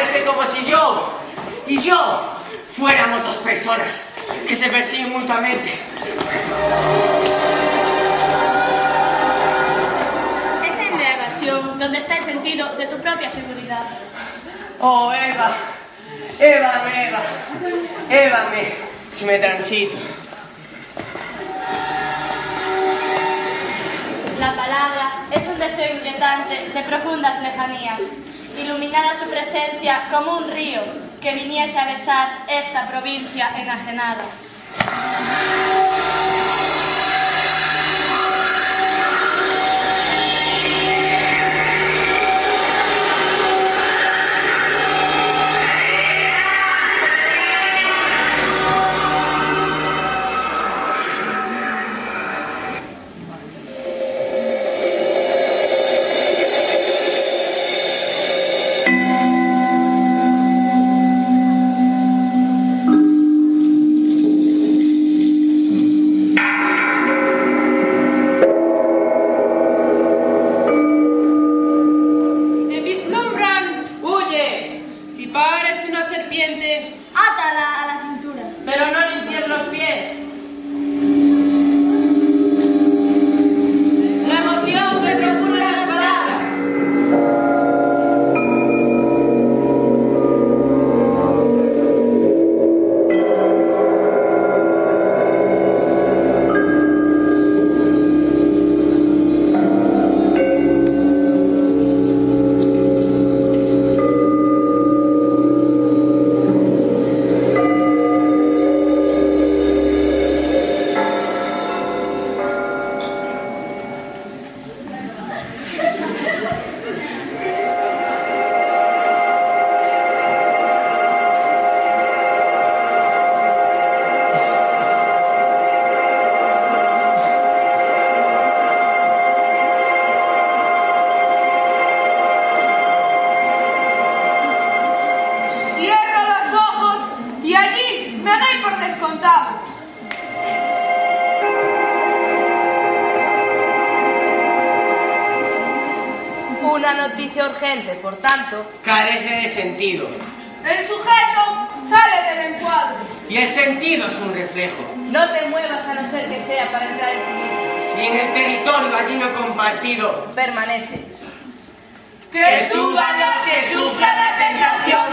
parece como si yo y yo fuéramos dos personas que se persiguen mutuamente. Es en la evasión donde está el sentido de tu propia seguridad. Oh, Eva, évame, Eva, évame, si me transito. La palabra es un deseo inquietante de profundas lejanías, iluminada su presencia como un río que viniese a besar esta provincia enajenada. Átala a la cintura. Pero no limpies los pies. La emoción que procuran las palabras. Una noticia urgente, por tanto, Carece de sentido. El sujeto sale del encuadre. Y el sentido es un reflejo. no te muevas a no ser que sea para entrar en tu mismo. Y en el territorio allí no compartido, Permanece. Que suban los que sufran la tentación